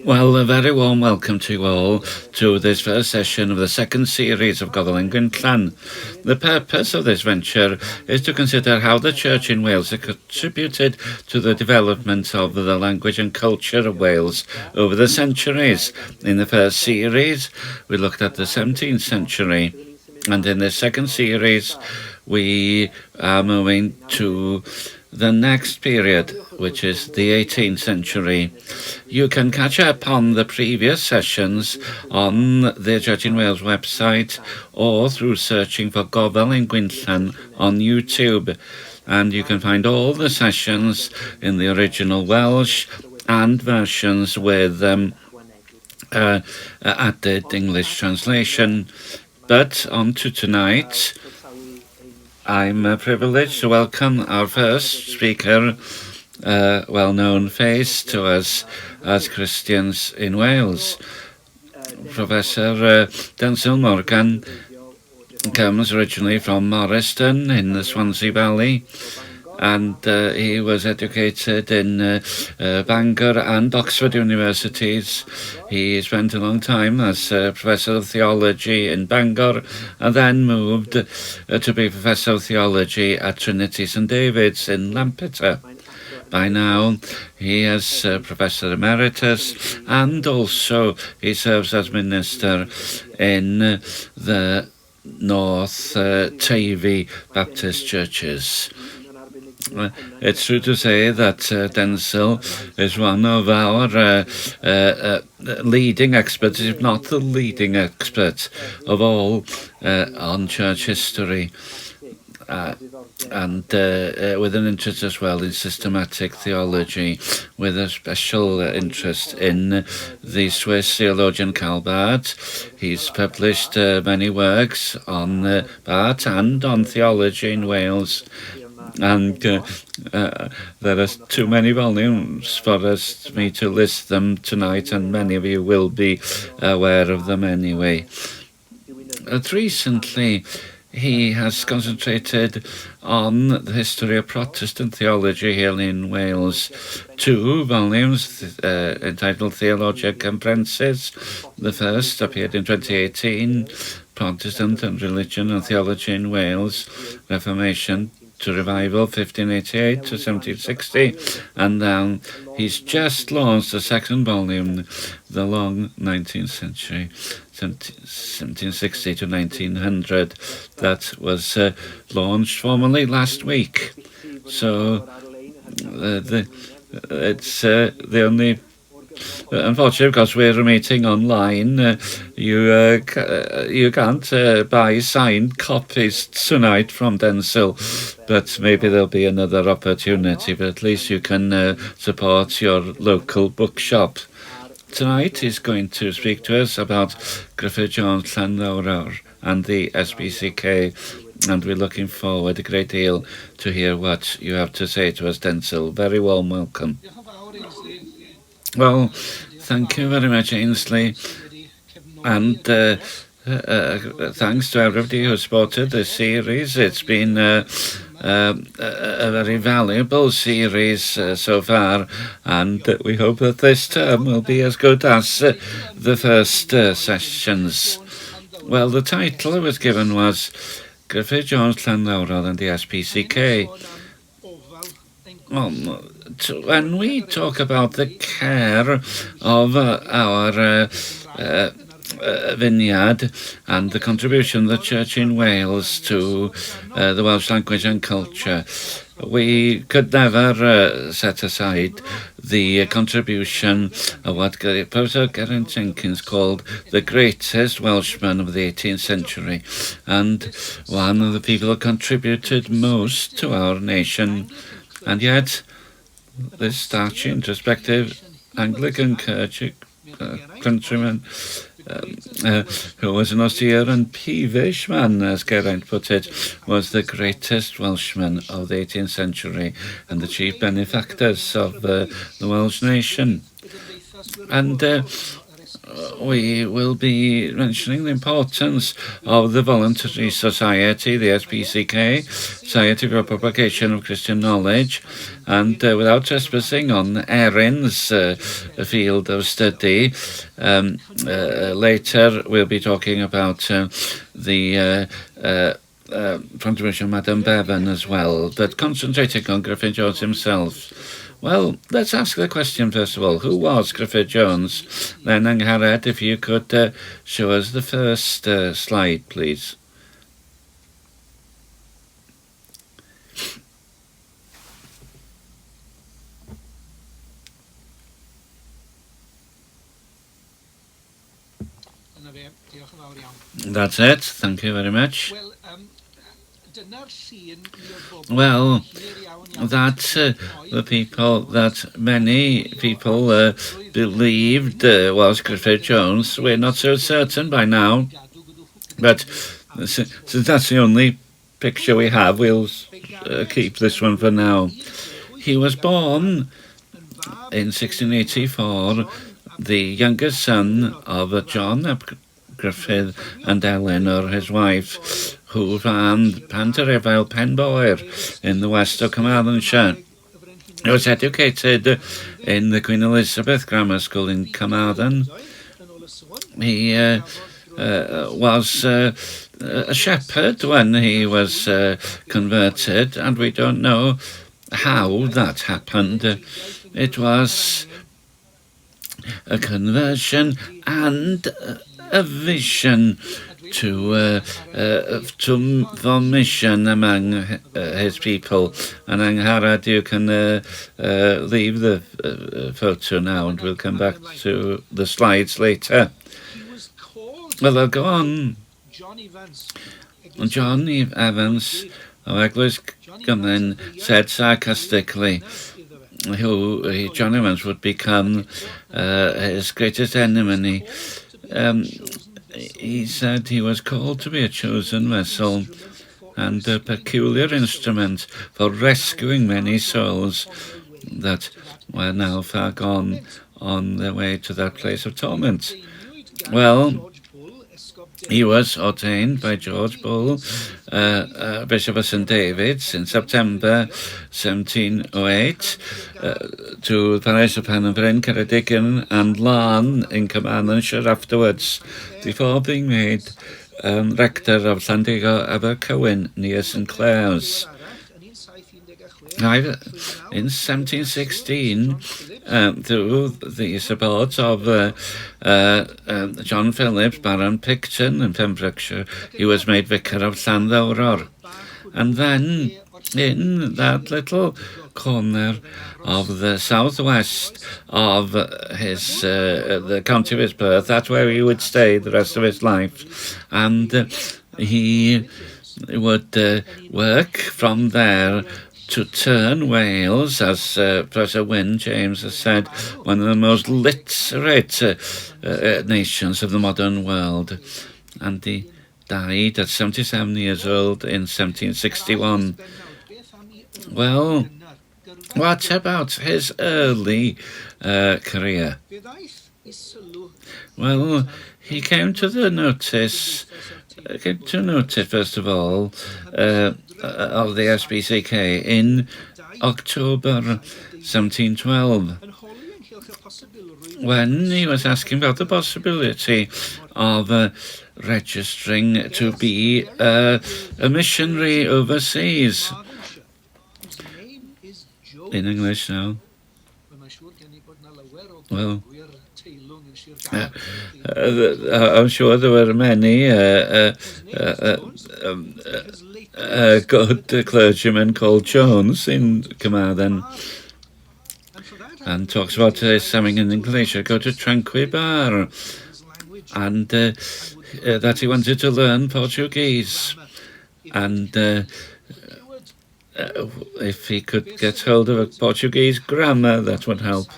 Well, a very warm welcome to you all to this first session of the second series of Gofal ein Gwinllan. The purpose of this venture is to consider how the Church in Wales has contributed to the development of the language and culture of Wales over the centuries. In the first series, we looked at the 17th century, and in the second series, we are moving to the next period, which is the 18th century. You can catch up on the previous sessions on the Church in Wales website or through searching for Gofal ein Gwinllan on YouTube. And you can find all the sessions in the original Welsh and versions with added English translation. But on to tonight, I'm privileged to welcome our first speaker, well-known face to us as Christians in Wales. Professor Densil Morgan comes originally from Morriston in the Swansea Valley, and he was educated in Bangor and Oxford universities. He spent a long time as Professor of Theology in Bangor and then moved to be Professor of Theology at Trinity St David's in Lampeter. By now, he is Professor Emeritus, and also he serves as Minister in the North Tavy Baptist churches. It's true to say that Densil is one of our leading experts, if not the leading expert of all on church history, and with an interest as well in systematic theology, with a special interest in the Swiss theologian Karl Barth. He's published many works on Barth and on theology in Wales. And there are too many volumes for me to list them tonight, and many of you will be aware of them anyway. Recently, he has concentrated on the history of Protestant theology here in Wales. 2 volumes entitled Theologia Compensis. The first appeared in 2018, Protestant and Religion and Theology in Wales, Reformation to Revival, 1588 to 1760, and now he's just launched the second volume, The Long 19th Century, 1760 to 1900, that was launched formally last week. So it's the only. Unfortunately, because we're meeting online, you can't buy signed copies tonight from Densil, but maybe there'll be another opportunity, but at least you can support your local bookshop. Tonight he's going to speak to us about Griffith Llanddowror and the SPCK, and we're looking forward a great deal to hear what you have to say to us, Densil. Very warm welcome. Well, thank you very much, Ainsley, and thanks to everybody who supported this series. It's been a very valuable series so far, and we hope that this term will be as good as the first sessions. Well, the title I was given was Griffith Llanddowror and the SPCK. Well, when we talk about the care of our Vineyard and the contribution of the Church in Wales to the Welsh language and culture, we could never set aside the contribution of what Professor Eryn Jenkins called the greatest Welshman of the 18th century, and one of the people who contributed most to our nation. And yet, this starchy, introspective Anglican countryman, who was an austere and peevish man, as Geraint put it, was the greatest Welshman of the 18th century and the chief benefactors of the Welsh nation. And we will be mentioning the importance of the voluntary society, the SPCK, Society for Propagation of Christian Knowledge, and without trespassing on Eryn's field of study, later we'll be talking about the contribution of Madam Bevan as well, but concentrating on Griffith Jones himself. Well, let's ask the question first of all. Who was Griffith Jones? Then, Angharad, if you could show us the first slide, please. That's it. Thank you very much. Well, that the people that many people believed was Griffith Jones, we're not so certain by now. But since that's the only picture we have, we'll keep this one for now. He was born in 1684, the youngest son of John Griffith and Eleanor, his wife, who ran Penderefel Penboer in the west of Carmarthenshire. He was educated in the Queen Elizabeth Grammar School in Carmarthen. He was a shepherd when he was converted, and we don't know how that happened. It was a conversion and a vision for mission among his people. And Angharad, you can leave the photo now, and we'll come back to the slides later. Well, I'll go on. John Evans of Eglwys Gymyn said sarcastically who John Evans would become his greatest enemy. He said he was called to be a chosen vessel and a peculiar instrument for rescuing many souls that were now far gone on their way to that place of torment. Well, he was ordained by George Bull, Bishop of St David's, in September 1708 to the parish of Penryn, Ceredigion and Larne in Carmarthenshire afterwards, before being made rector of Llanddowror Abercywydd near St Clair's. In 1716, through the support of John Phillips, Baron Picton in Pembrokeshire, he was made vicar of Llanddowror. And then, in that little corner of the southwest of his the county of his birth, that's where he would stay the rest of his life. And he would work from there to turn Wales, as Professor Wyn James has said, one of the most literate nations of the modern world. And he died at 77 years old in 1761. Well, what about his early career? Well, he came to notice, first of all, of the SPCK in October 1712, when he was asking about the possibility of registering to be a missionary overseas. In English now. Well, I'm sure there were many good clergyman called Jones in Carmarthen, and talks about something in English. Go to Tranquil Bar, and that he wanted to learn Portuguese, and if he could get hold of a Portuguese grammar, that would help.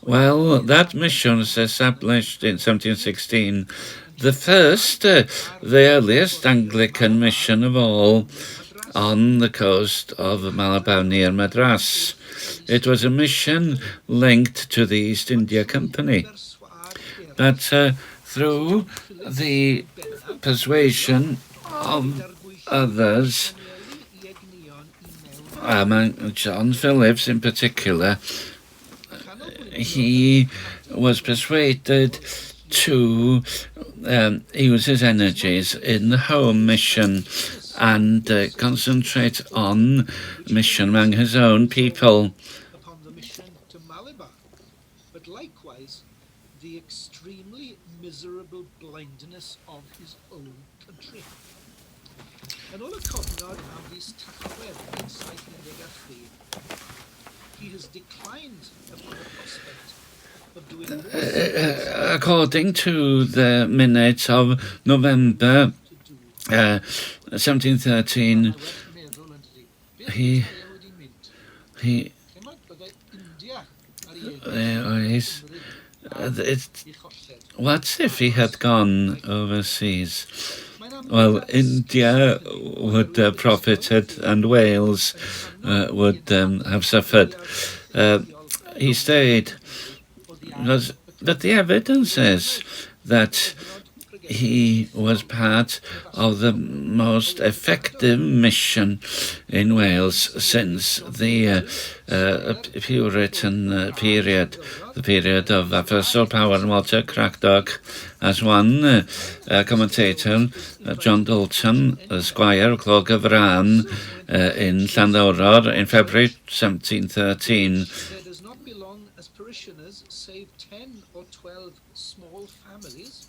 Well, that mission was established in 1716. The first, the earliest Anglican mission of all, on the coast of Malabar near Madras. It was a mission linked to the East India Company. but through the persuasion of others, among John Phillips in particular, he was persuaded to use his energies in the home mission and concentrate on mission among his own people. Upon the mission to Malabar, but likewise the extremely miserable blindness of his own country. And all a cofnod am these tachwedd insight in the Gaffrey. He has declined upon the prospect of doing more. According to the minutes of November 1713, he what if he had gone overseas? Well, India would have profited and Wales would have suffered. He stayed, but the evidence is that he was part of the most effective mission in Wales since the Puritan period, the period of Apostle Power and Walter Crackdog. As one commentator, John Dalton, Squire of Clog of Ran in Llanddowror in February 1713. There does not belong as parishioners save 10 or 12 small families.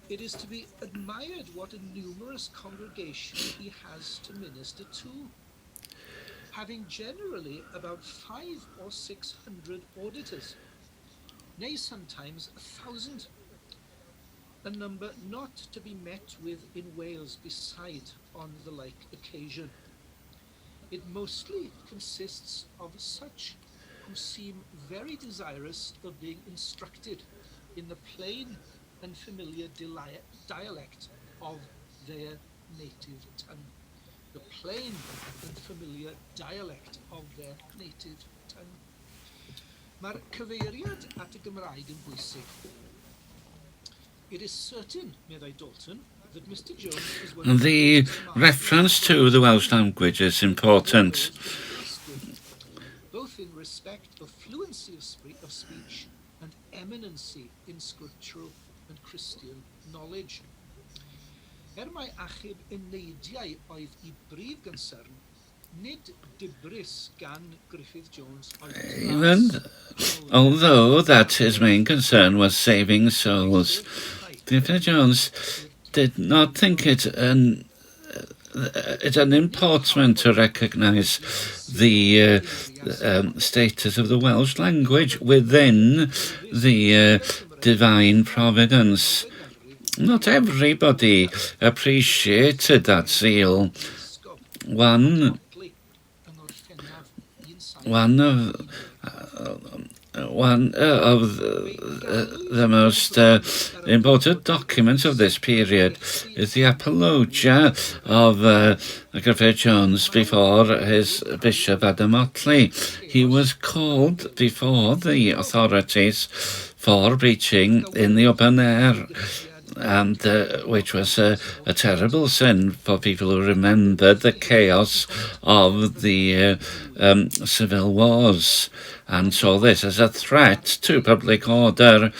It is to be admired what a numerous congregation he has to minister to, having generally about 500 or 600 auditors, nay, sometimes 1,000, a number not to be met with in Wales beside on the like occasion. It mostly consists of such who seem very desirous of being instructed in the plain and familiar dialect of their native tongue. The plain and familiar dialect of their native tongue. Mae'r cyfeiriad at y Gymraeg yn bwysig. It is certain, meddai Dalton, that Mr. Jones is one of the reference to the Welsh language is important. Both in respect of fluency of speech and eminency in scriptural and Christian knowledge. Mai achub uneidiau oedd I brif concern, nid dibris gan Griffith Jones Even although that his main concern was saving souls, Griffith Jones did not think it an important to recognise the status of the Welsh language within the divine providence. Not everybody appreciated that zeal. One of the most important documents of this period is the apologia of Griffith Jones before his bishop Adam Otley. He was called before the authorities for preaching in the open air, and which was a terrible sin for people who remembered the chaos of the civil wars and saw this as a threat to public order.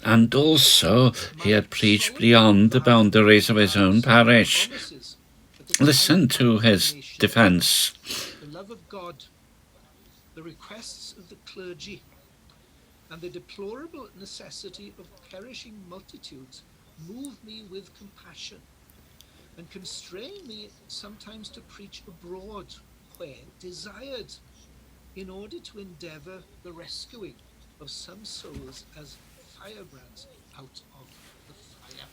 And also he had preached beyond the boundaries of his own parish. Listen to his defence. The love of God, the requests of the clergy, and the deplorable necessity of perishing multitudes move me with compassion and constrain me sometimes to preach abroad where desired, in order to endeavour the rescuing of some souls as firebrands out of the fire.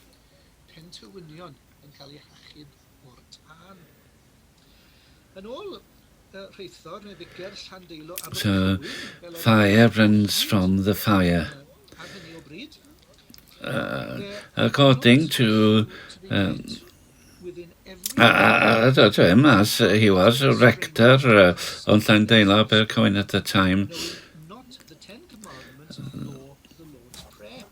Pentywynion yn cael eu hachub o'r tân. Yn ôl rheithor neu ficer Llanddowror So firebrands from the fire. According to him, as he was a rector on Llanddowror Bercoin at the time. Not the Ten Commandments nor the Lord's Prayer.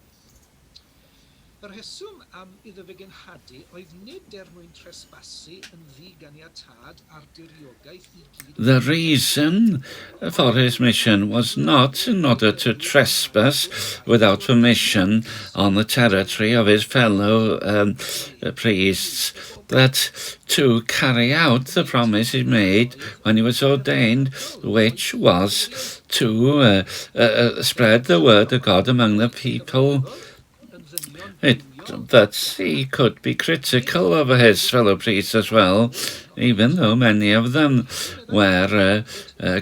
Yr rheswm am iddo fe genhadu oedd nid mwyn tresbasu yn ddiganiatad ar diriogaeth I gyd. The reason for his mission was not in order to trespass without permission on the territory of his fellow priests, but to carry out the promise he made when he was ordained, which was to spread the word of God among the people. But he could be critical of his fellow priests as well, even though many of them were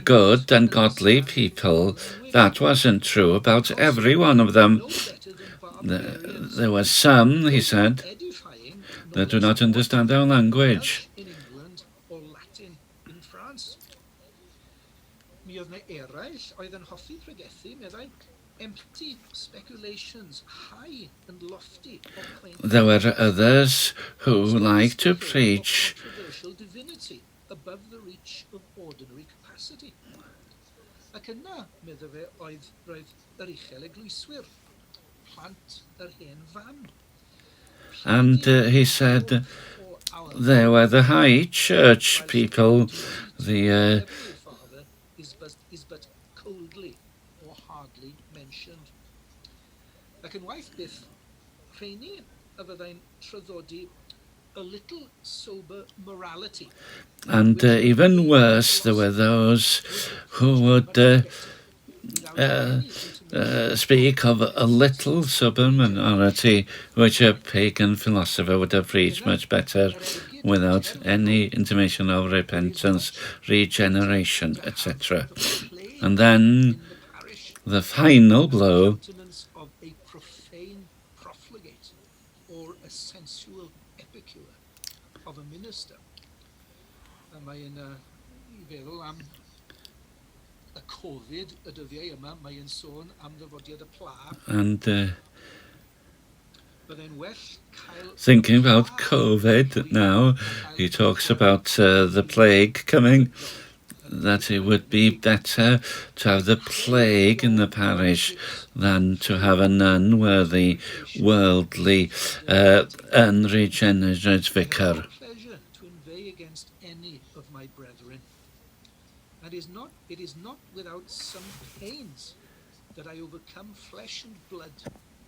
good and godly people. That wasn't true about every one of them. There were some, he said, that do not understand our language. In England or Latin in France. Mi oedd 'na eraill oedd yn hoffi pregethu, meddai, empty speculations, high and lofty. There were others who liked to preach Controversial divinity above the reach of ordinary capacity. Ac yna, meddai fe, roedd yr uchel eglwyswyr, plant yr hen fam. and he said there were the high church people, the Father is but coldly or hardly mentioned. Ac yn waith byth, rheini a fyddai'n traddodi a little sober morality. and even worse, there were those who would speak of a little sober minority, which a pagan philosopher would have preached much better, without any intimation of repentance, regeneration, etc. And then the final blow Countenance of a profane profligate or a sensual epicure of a minister. A mae'n I feddwl am y Covid y dyddiau yma, mae'n sôn am ddyfodiad y pla, and byddai'n well cael thinking about COVID now, he talks about the plague coming, that it would be better to have the plague in the parish than to have an unworthy, worldly, unregenerate vicar. pleasure to inveigh against any of my brethren. And it is not without some pains that I overcome flesh and blood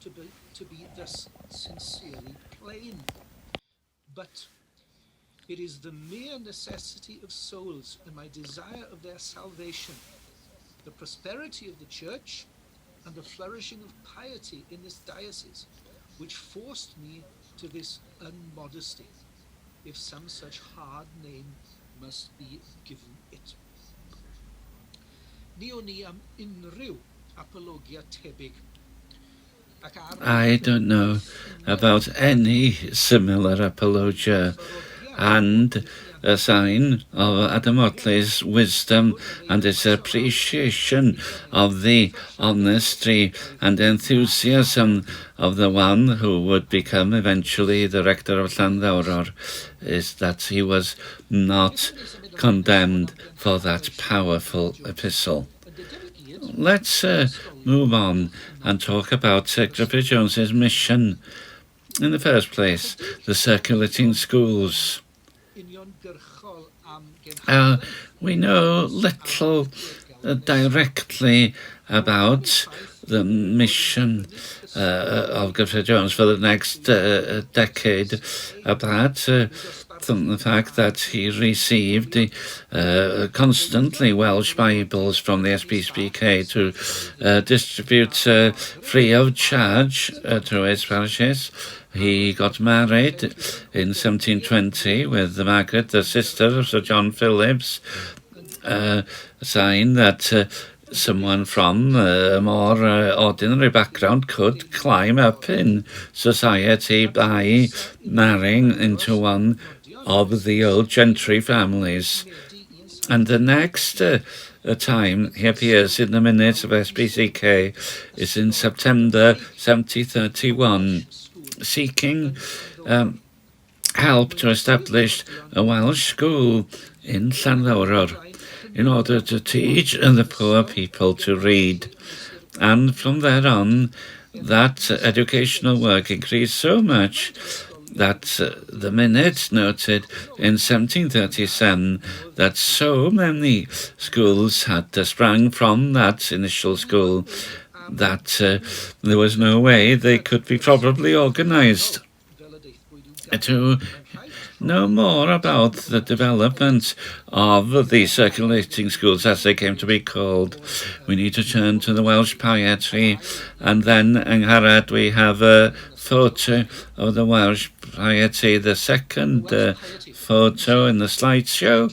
to be thus sincerely plain. But it is the mere necessity of souls and my desire of their salvation, the prosperity of the church, and the flourishing of piety in this diocese, which forced me to this unmodesty, if some such hard name must be given it. Ni o'n ni am unrhyw apologia tebyg. I don't know about any similar apologia, and a sign of Adam Otley's wisdom and his appreciation of the honesty and enthusiasm of the one who would become eventually the rector of Llanddowror is that he was not condemned for that powerful epistle. Let's move on and talk about Griffith Jones's mission. In the first place, the circulating schools. We know little directly about the mission of Griffith Jones for the next decade, apart from the fact that he received constantly Welsh Bibles from the SPCK to distribute free of charge to his parishes. He got married in 1720 with Margaret, the sister of Sir John Phillips, a sign that someone from a more ordinary background could climb up in society by marrying into one of the old gentry families. And the next time he appears in the minutes of SPCK is in September 1731, seeking help to establish a Welsh school in Llanddowror in order to teach the poor people to read. And from there on, that educational work increased so much that the minute noted in 1737 that so many schools had sprang from that initial school that there was no way they could be properly organised. To know more about the development of the circulating schools, as they came to be called, we need to turn to the Welsh piety, and then yng Ngharad we have a photo of the Welsh piety, the second photo in the slideshow.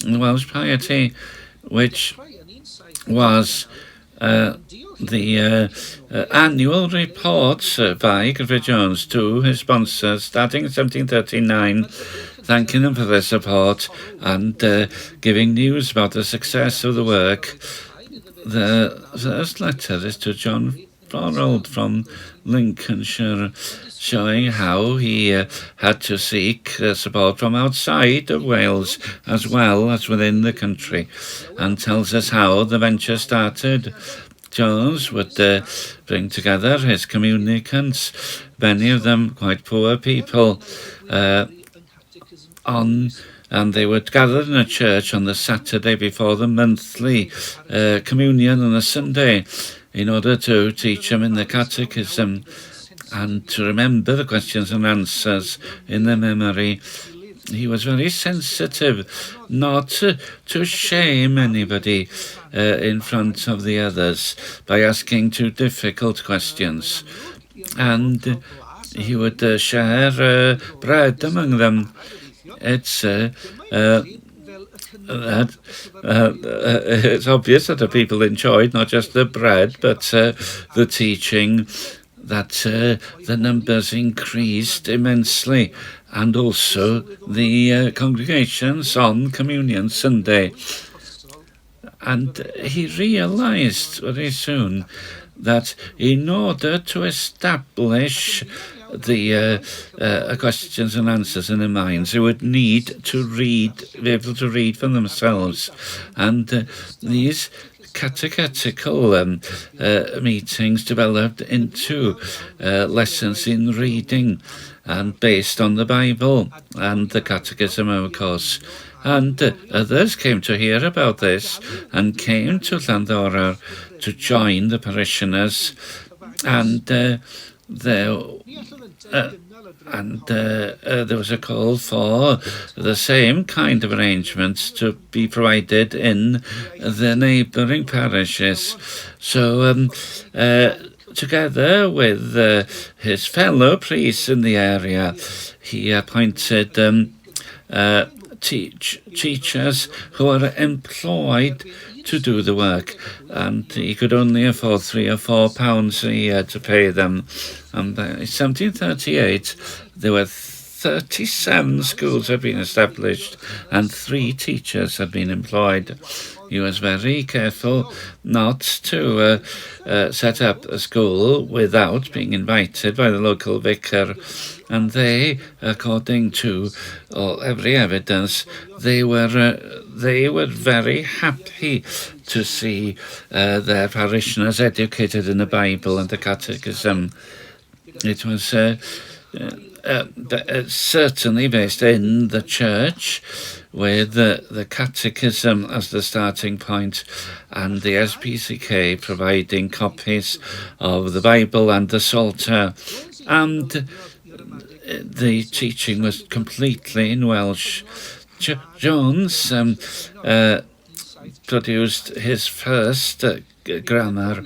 The Welsh piety, which was the annual report by Griffith Jones to his sponsors starting in 1739, thanking them for their support and giving news about the success of the work. The first letter is to John Thorold from Lincolnshire, showing how he had to seek support from outside of Wales as well as within the country, and tells us how the venture started. Jones would bring together his communicants, many of them quite poor people, and they would gather in a church on the Saturday before the monthly communion on a Sunday in order to teach them in the catechism and to remember the questions and answers in their memory. He was very sensitive not to shame anybody in front of the others by asking too difficult questions. And he would share bread among them. It's it's obvious that the people enjoyed not just the bread, but the teaching, that the numbers increased immensely, and also the congregations on Communion Sunday. And he realized very soon that in order to establish the questions and answers in their minds, they would need to be able to read for themselves. And these catechetical meetings developed into lessons in reading, and based on the Bible and the catechism, of course. And others came to hear about this and came to Llanddowror to join the parishioners, and there was a call for the same kind of arrangements to be provided in the neighbouring parishes. So together with his fellow priests in the area, he appointed teachers who were employed to do the work, and he could only afford £3 or £4 a year to pay them. And by 1738, there were 37 schools had been established and 3 teachers had been employed. He was very careful not to set up a school without being invited by the local vicar, and they, according to every evidence, they were very happy to see their parishioners educated in the Bible and the catechism. It was certainly based in the church, with the catechism as the starting point, and the SPCK providing copies of the Bible and the Psalter, and the teaching was completely in Welsh. Jones produced his first grammar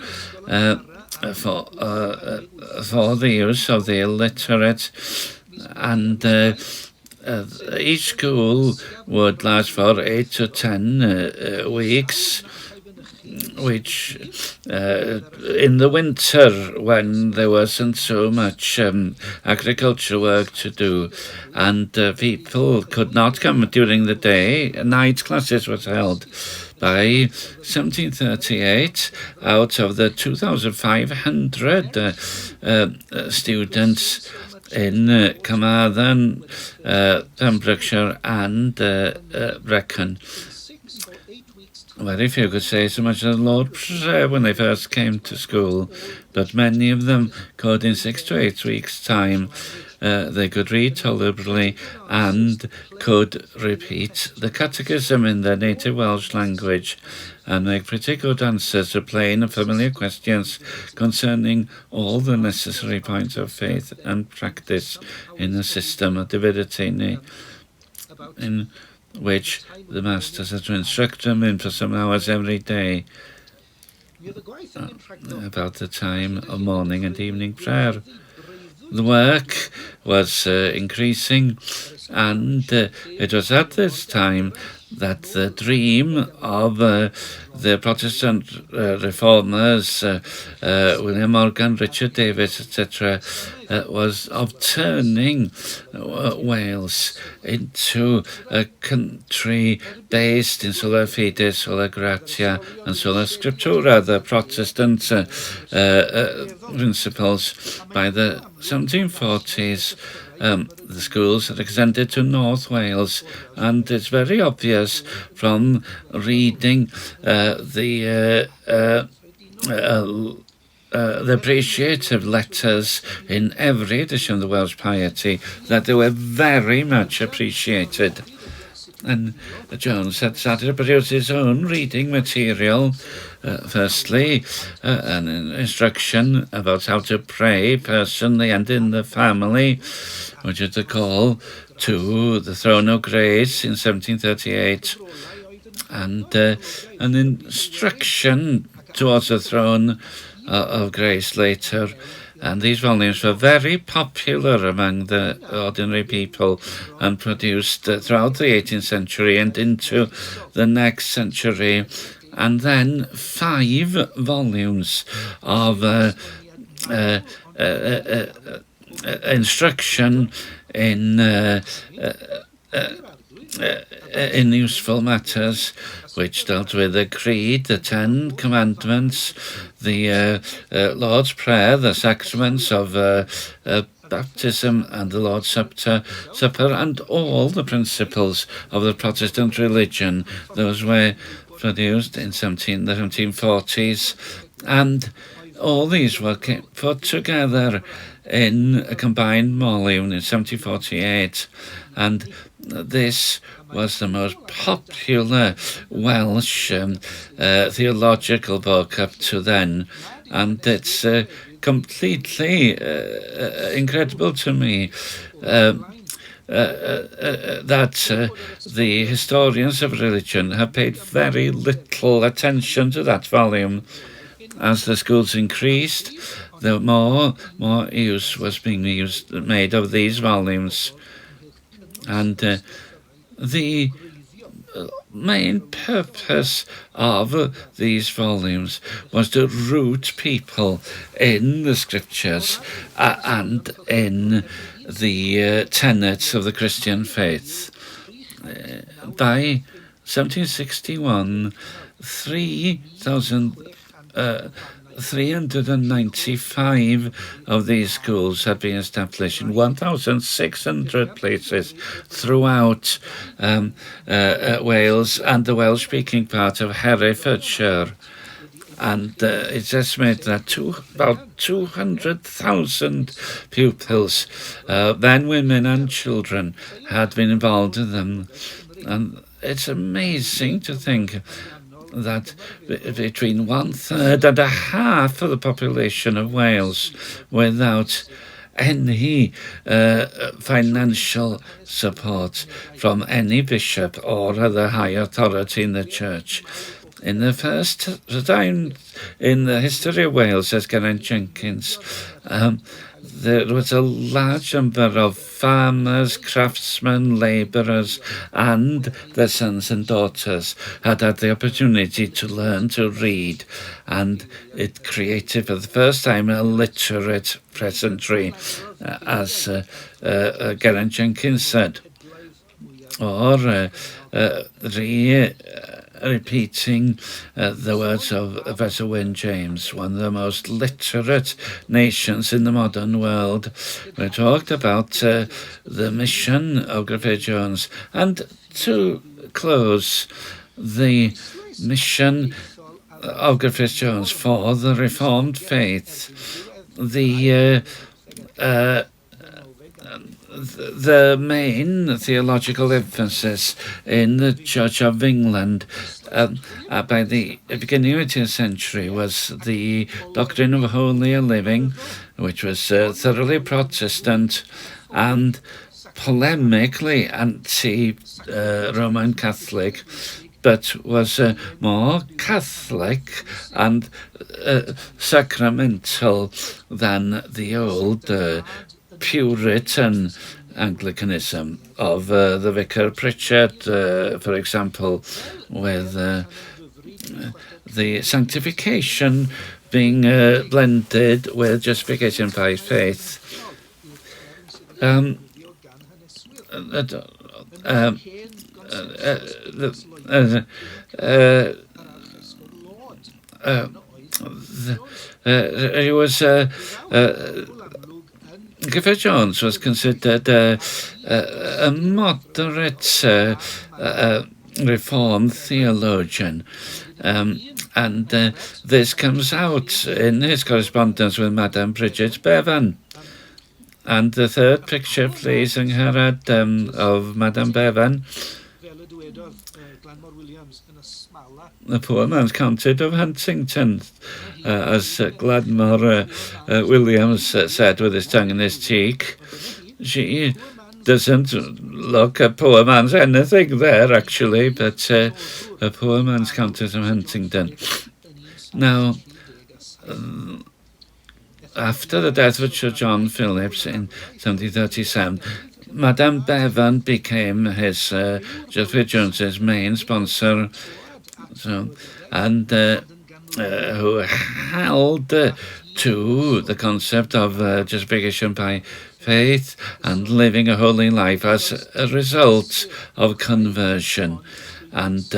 for the use of the illiterate, and each school would last for 8 to 10 weeks, which in the winter, when there wasn't so much agricultural work to do, and people could not come during the day, night classes was held. By 1738, out of the 2,500 students in Carmarthen, Pembrokeshire and Brecon, very few could say so much as the Lord's Prayer when they first came to school, but many of them could in 6 to 8 weeks' time. They could read tolerably and could repeat the catechism in their native Welsh language and make pretty good answers to plain and familiar questions concerning all the necessary points of faith and practice in the system of divinity, in which the masters are to instruct them in for some hours every day about the time of morning and evening prayer. The work was increasing, and it was at this time that the dream of the Protestant reformers, William Morgan, Richard Davis, etc., was of turning Wales into a country based in sola fide, sola gratia, and sola scriptura, the Protestant principles. By the 1740s, the schools had extended to North Wales, and it's very obvious from reading the appreciative letters in every edition of the Welsh Piety that they were very much appreciated. And Jones had started to produce his own reading material. Firstly, an instruction about how to pray personally and in the family, which is the call to the throne of grace in 1738, and an instruction towards the throne of grace later. And these volumes were very popular among the ordinary people and produced throughout the 18th century and into the next century. And then 5 volumes of instruction in useful matters, which dealt with the Creed, the 10 Commandments, the Lord's Prayer, the sacraments of baptism and the Lord's Supper, and all the principles of the Protestant religion. Those were produced in the 1740s, and all these were put together in a combined volume in 1748, and this was the most popular Welsh theological book up to then, and it's completely incredible to me that the historians of religion have paid very little attention to that volume. As the schools increased, the more use was being made of these volumes, and the main purpose of these volumes was to root people in the scriptures and in the tenets of the Christian faith. By 1761, 395 of these schools had been established in 1,600 places throughout Wales and the Welsh-speaking part of Herefordshire. And it's estimated that about 200,000 pupils, men, women, and children, had been involved in them. And it's amazing to think that between 1/3 and a half of the population of Wales, without any financial support from any bishop or other high authority in the church. In the first time in the history of Wales, says Geraint Jenkins, there was a large number of farmers, craftsmen, labourers, and their sons and daughters had the opportunity to learn to read, and it created for the first time a literate peasantry, as Geraint Jenkins said, or repeating the words of Professor Wyn James, one of the most literate nations in the modern world. We talked about the mission of Griffith Jones. And to close, the mission of Griffith Jones for the Reformed faith. The main theological emphasis in the Church of England by the beginning of the 18th century was the doctrine of holier living, which was thoroughly Protestant and polemically anti-Roman Catholic, but was more Catholic and sacramental than the old Puritan Anglicanism of the Vicar Pritchard, for example, with the sanctification being blended with justification by faith. He was Griffith Jones was considered a moderate Reformed theologian, and this comes out in his correspondence with Madame Bridget Bevan. And the third picture, please, Angharad, of Madame Bevan. The poor man's counted of Huntington, as Gladmore Williams said with his tongue in his cheek. She doesn't look a poor man's anything there, actually, but a poor man's Countess of Huntingdon. Now, after the death of Sir John Phillips in 1737, Madame Bevan became his Griffith Jones's main sponsor, and who held to the concept of justification by faith and living a holy life as a result of conversion and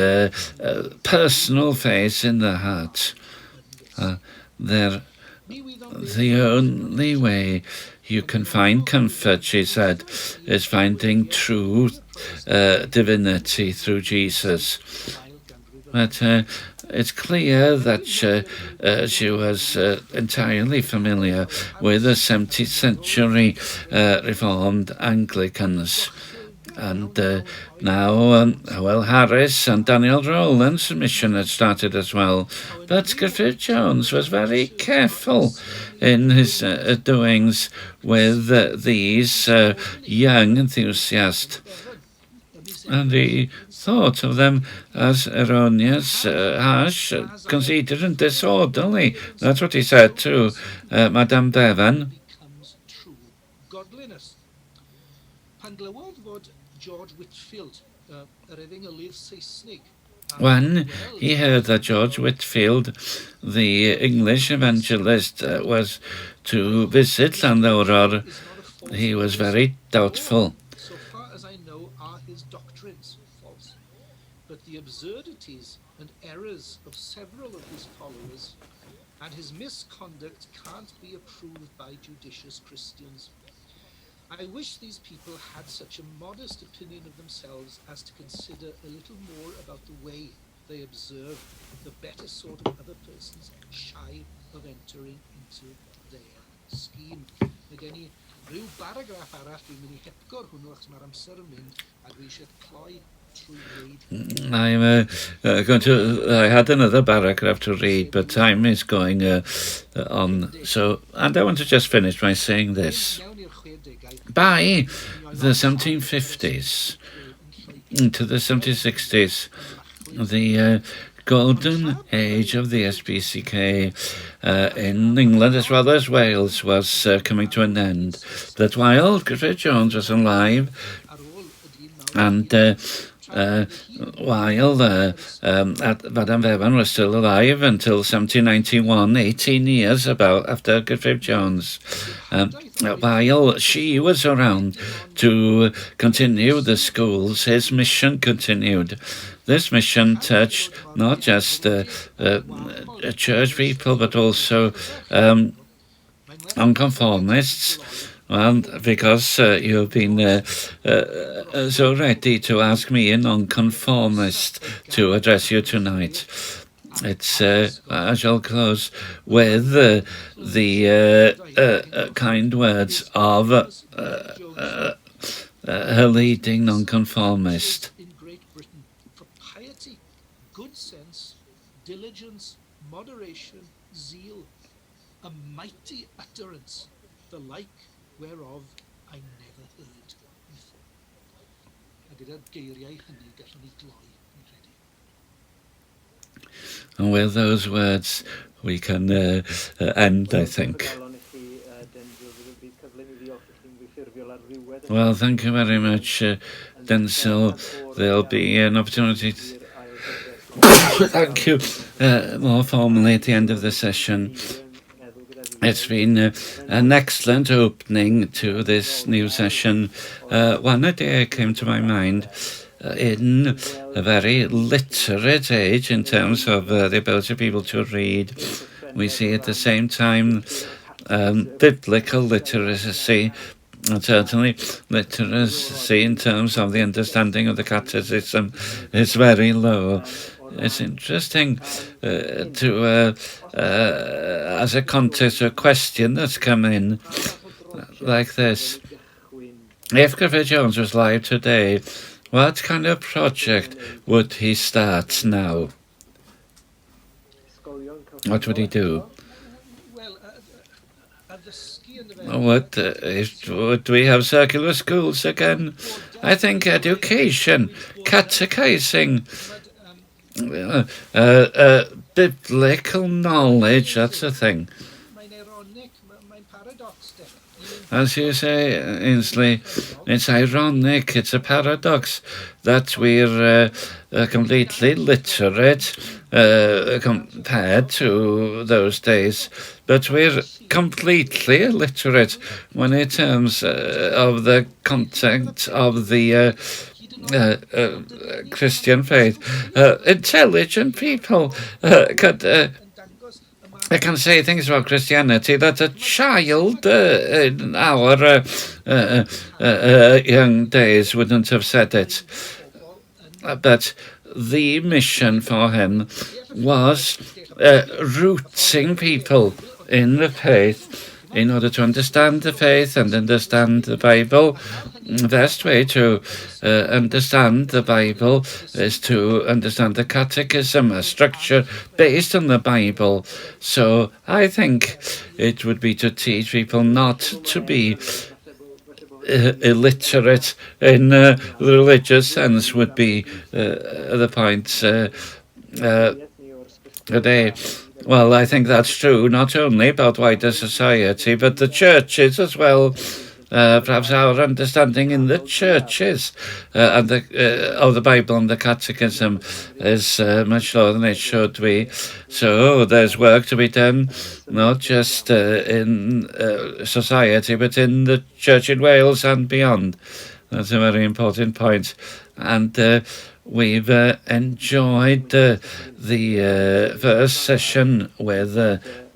personal faith in the heart. The only way you can find comfort, she said, is finding true divinity through Jesus. But it's clear that she was entirely familiar with the 17th century Reformed Anglicans. And now Hywel Harris and Daniel Rowland's mission had started as well. But Griffith Jones was very careful in his doings with these young enthusiasts. And he thought of them as erroneous, harsh, conceited and disorderly. That's what he said to Madame Bevan. When he heard that George Whitfield, the English evangelist, was to visit Llanddowror, he was very doubtful. But the absurdities and errors of several of his followers and his misconduct can't be approved by judicious Christians. I wish these people had such a modest opinion of themselves as to consider a little more about the way they observe the better sort of other persons shy of entering into their scheme. Nid ni rhyw baragraff arall dwi'n mynd I hepgor hwnnw achos mae'r amser yn mynd a dwi eisiau cloi. I had another paragraph to read, but time is going on. So, and I want to just finish by saying this. By the 1750s to the 1760s, the golden age of the SPCK in England as well as Wales was coming to an end. But while Griffith Jones was alive, and while Madame Bevan was still alive until 1791, 18 years after Griffith Jones, while she was around to continue the schools, his mission continued. This mission touched not just church people, but also nonconformists, Well, because you've been so ready to ask me, a nonconformist, to address you tonight. I shall close with the kind words of her leading nonconformist. In Great Britain for piety, good sense, diligence, moderation, zeal, a mighty utterance, the like whereof I never heard before. A gyda'r geiriau hynny gallwn ni gloi, fi'n credu. And with those words, we can end, I think. Well, thank you very much, Densil. There'll be an opportunity to thank you more formally at the end of the session. It's been an excellent opening to this new session. One idea came to my mind. In a very literate age in terms of the ability of people to read, we see at the same time biblical literacy, and certainly literacy in terms of the understanding of the catechism is very low. It's interesting to, as a context, a question that's come in like this. If Griffith Jones was live today, what kind of project would he start now? What would he do? Would we have circular schools again? I think education, catechizing, biblical knowledge, that's a thing. As you say, Ainsley, it's ironic, it's a paradox that we're completely literate compared to those days, but we're completely illiterate when in terms of the content of the Christian faith. Intelligent people I can say things about Christianity that a child in our young days wouldn't have said it. But the mission for him was rooting people in the faith in order to understand the faith and understand the Bible. The best way to understand the Bible is to understand the catechism, a structure based on the Bible. So I think it would be to teach people not to be illiterate in the religious sense would be the point today. Well, I think that's true, not only about wider society, but the churches as well. Perhaps our understanding in the churches and of the Bible and the Catechism is much lower than it should be. So there's work to be done, not just in society, but in the church in Wales and beyond. That's a very important point. And we've enjoyed the first session with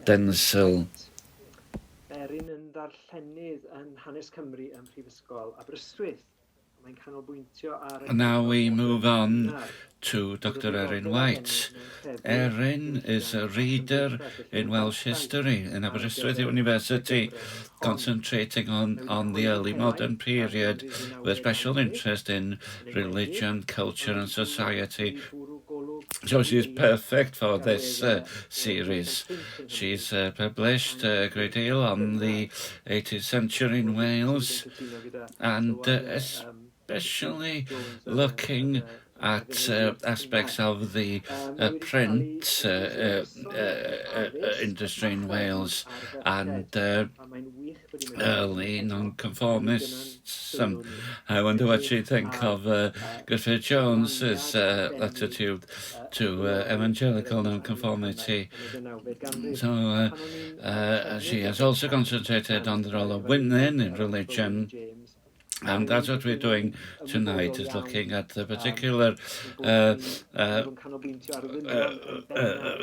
Densil. Eryn yn darllenydd yn hanes Cymru ym Mhrifysgol Aberystwyth. Mae'n canolbwyntio ar... Now we move on to Dr. Eryn White. Eryn is a reader in Welsh history in Aberystwyth University, concentrating on the early modern period with special interest in religion, culture and society. So she's perfect for this series. She's published a great deal on the 18th century in Wales, and especially looking at aspects of the print industry in Wales and early nonconformism. I wonder what you think of Griffith Jones's attitude to evangelical nonconformity. So she has also concentrated on the role of women in religion And that's what we're doing tonight, is looking at the particular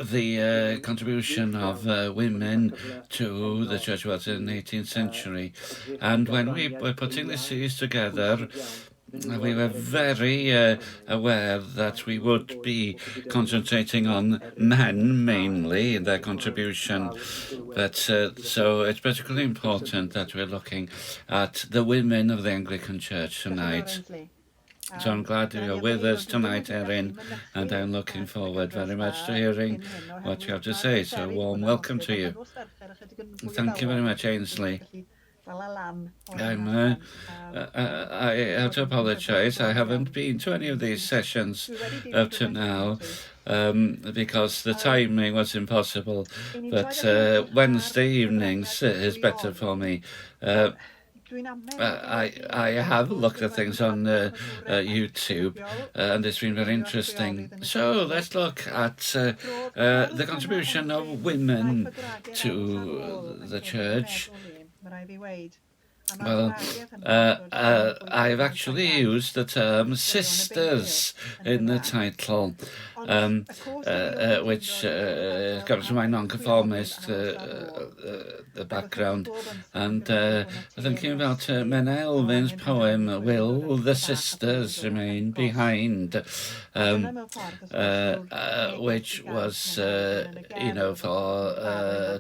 the contribution of women to the church was in the 18th century. And when we were putting this series together, we were very aware that we would be concentrating on men mainly in their contribution, but so it's particularly important that we're looking at the women of the Anglican Church tonight. So I'm glad you're with us tonight, Eryn, and I'm looking forward very much to hearing what you have to say. So warm welcome to you. Thank you very much, Ainsley. I have to apologise. I haven't been to any of these sessions up to now because the timing was impossible. But Wednesday evenings is better for me. I have looked at things on YouTube, and it's been very interesting. So let's look at the contribution of women to the church. Well, I've actually used the term sisters in the title, which comes from my nonconformist background, and thinking about Menna Elfyn's poem, Will the Sisters Remain Behind, which was, for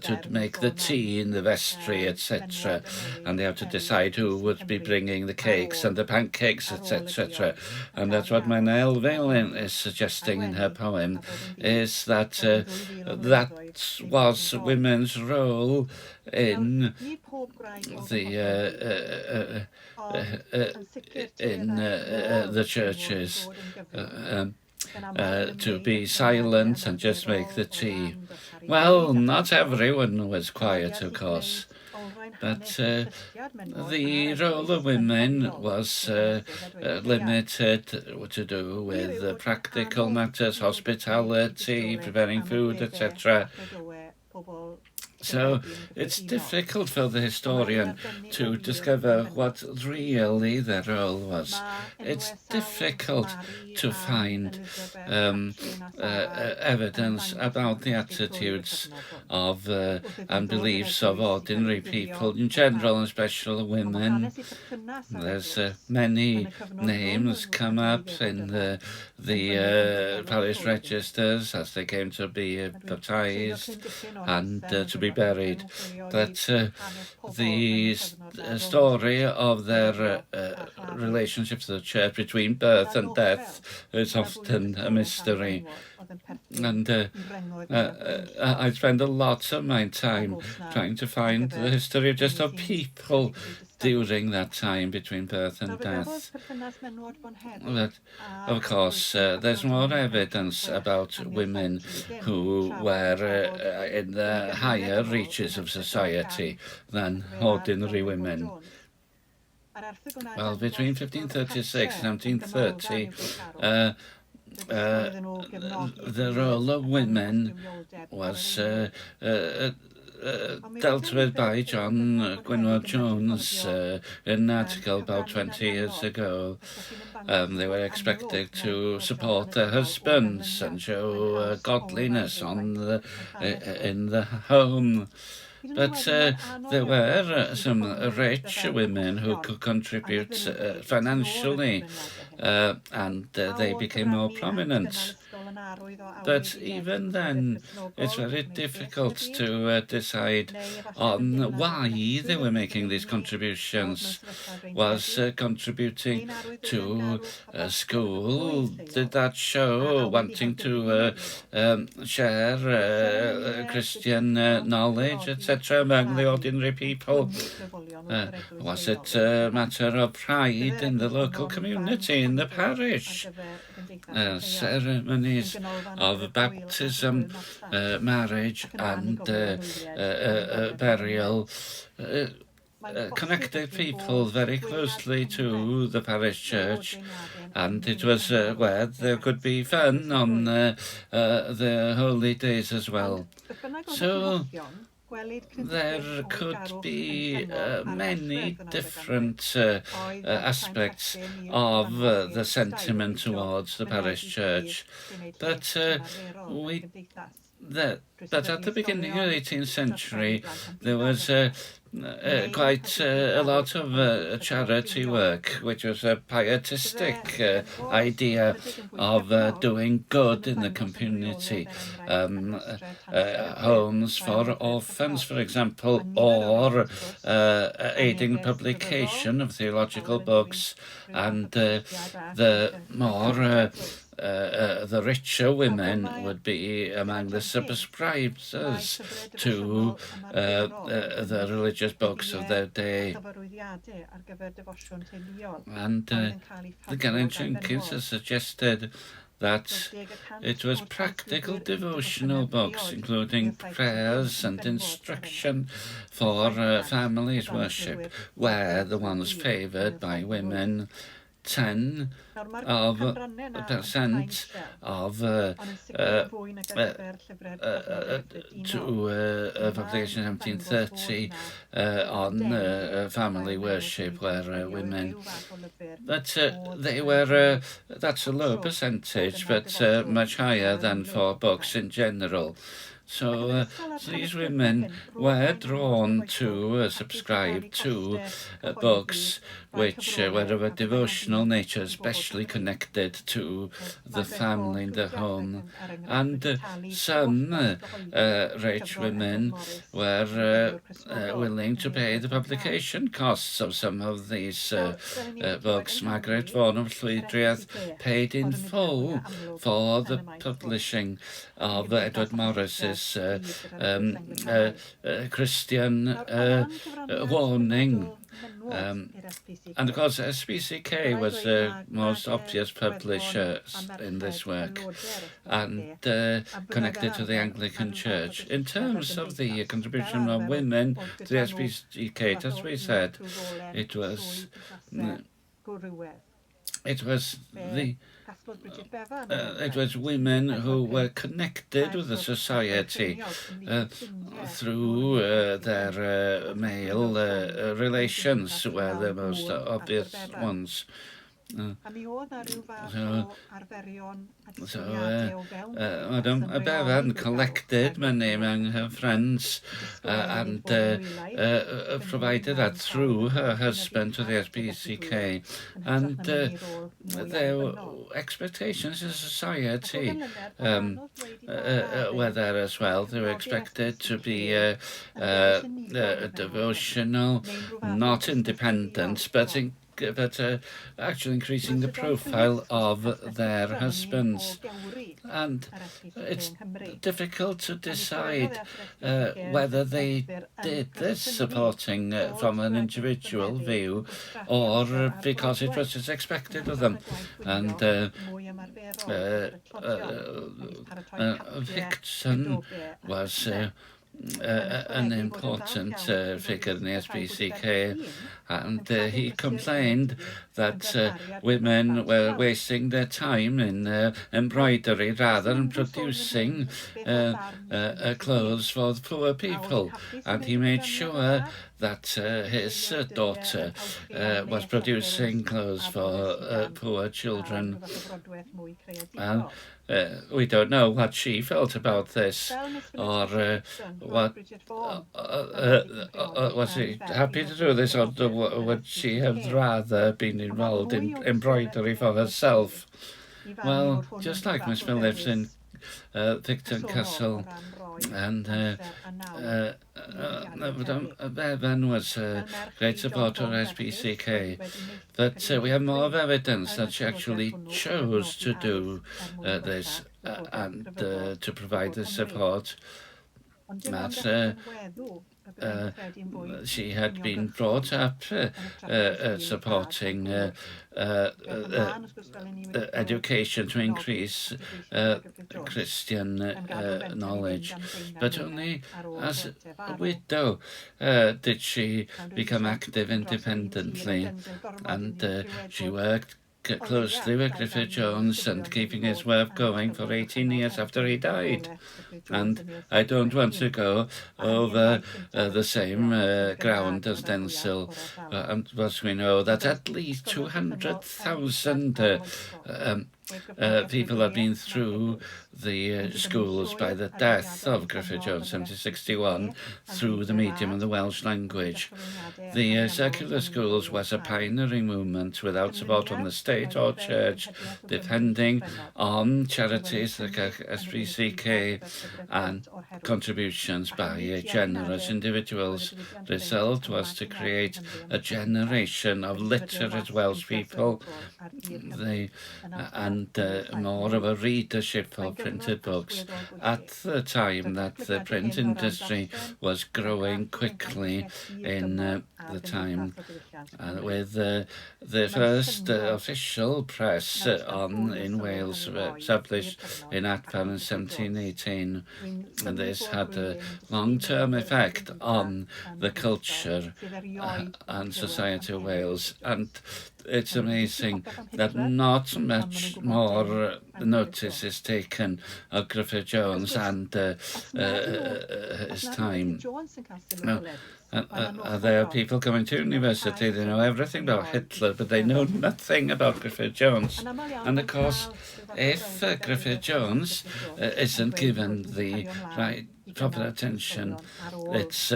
to make the tea in the vestry, etc., and they have to decide who would be bringing the cakes and the pancakes, etc. And that's what Menna Elfyn is suggesting in her poem, is that that was women's role in the churches, to be silent and just make the tea. Well, not everyone was quiet, of course. But the role of women was limited to do with practical matters, hospitality, preparing food, etc. So it's difficult for the historian to discover what really their role was. It's difficult to find evidence about the attitudes of and beliefs of ordinary people in general, and especially women. There's many names come up in the parish registers as they came to be baptized and to be buried. But the story of their relationship to the church between birth and death is often a mystery. And I spend a lot of my time trying to find the history of just of people during that time between birth and death. But, of course, there's more evidence about women who were in the higher reaches of society than ordinary women. Well, between 1536 and 1730, the role of women was dealt with by John Gwynllan Jones in an article about 20 years ago. They were expected to support their husbands and show godliness in the home. But there were some rich women who could contribute financially, and they became more prominent. But even then, it's very difficult to decide on why they were making these contributions. Was contributing to school, did that show wanting to share Christian knowledge, etc., among the ordinary people? Was it a matter of pride in the local community, in the parish? Ceremonies of baptism, marriage and burial connected people very closely to the parish church, and it was where there could be fun on the holy days as well. So there could be many different aspects of the sentiment towards the parish church, but but at the beginning of the 18th century, there was quite a lot of charity work, which was a pietistic idea of doing good in the community. Homes for orphans, for example, or aiding the publication of theological books, and the more the richer women would be among the subscribers to the religious books of their day. And the Geraint Jenkins has suggested that it was practical devotional books, including prayers and instruction for families' worship, were the ones favoured by women. 10% of to population 1730 on family worship were women. But they were, that's a low percentage, but much higher than for books in general. So these women were drawn to subscribe to books which were of a devotional nature, especially connected to the family and the home. And some rich women were willing to pay the publication costs of some of these books. Margaret Vaughan of Llwydriaeth paid in full for the publishing of Edward Morris's Christian warning. And of course, SPCK was the most obvious publisher in this work, and connected to the Anglican Church. In terms of the contribution of women to the SPCK, as we said, it was women who were connected with the society through their male relations, were the most obvious ones. Madam Bevan collected money among her friends and provided that through her husband to the SPCK. And there were expectations in society were there as well. They were expected to be devotional, not independent, but actually increasing the profile of their husbands. And it's difficult to decide whether they did this supporting from an individual view or because it was just expected of them. And Hickson was an important figure in the SPCK, and he complained that women were wasting their time in embroidery rather than producing clothes for the poor people, and he made sure that his daughter was producing clothes for poor children. And we don't know what she felt about this, or what was she happy to do this, or would she have rather been involved in embroidery for herself? Well, just like Miss Phillips in Victor Castle, and Bevan was a great supporter of SPCK, but we have more of evidence that she actually chose to do this and to provide this support. That she had been brought up supporting education to increase Christian knowledge, but only as a widow did she become active independently, and she worked closely with Griffith Jones and keeping his work going for 18 years after he died. And I don't want to go over the same ground as Densil, but we know that at least 200,000 people have been through the schools by the death of Griffith Jones, 1761, through the medium of the Welsh language. The secular schools was a pioneering movement without support from the state or church, depending on charities like SPCK and contributions by generous individuals. The result was to create a generation of literate Welsh people and more of a readership of printed books at the time that the print industry was growing quickly in the time, with the first official press in Wales established in Adpan in 1718, and this had a long-term effect on the culture and society of Wales. And it's amazing that not much more notice is taken of Griffith Jones and his time. There are people coming to university, they know everything about Hitler, but they know nothing about Griffith Jones. And of course, if Griffith Jones isn't given the right proper attention, it's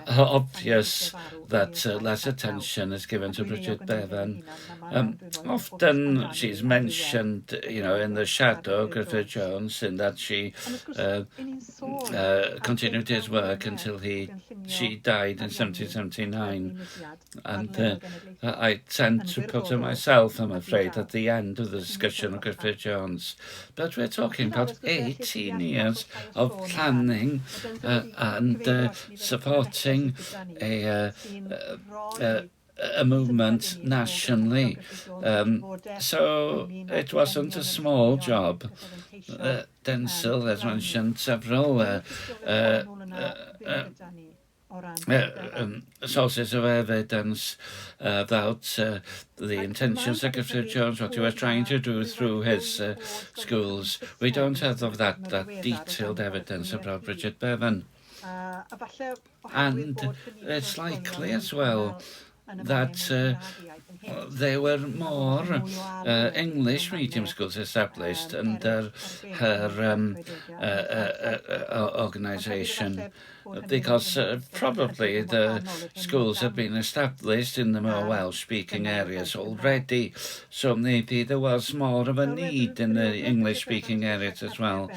obvious that less attention is given to Bridget Bevan. Often she's mentioned, in the shadow of Griffith Jones, in that she continued his work until she died in 1779. And I tend to put her myself, I'm afraid, at the end of the discussion of Griffith Jones. But we're talking about 18 years of planning and supporting a movement nationally. So it wasn't a small job. Densil has mentioned several sources of evidence about the intentions of Griffith Jones, what he was trying to do through his schools. We don't have that detailed evidence about Bridget Bevan. And it's likely as well that there were more English medium schools established under her organisation, because probably the schools had been established in the more Welsh-speaking areas already, so maybe there was more of a need in the English-speaking areas as well.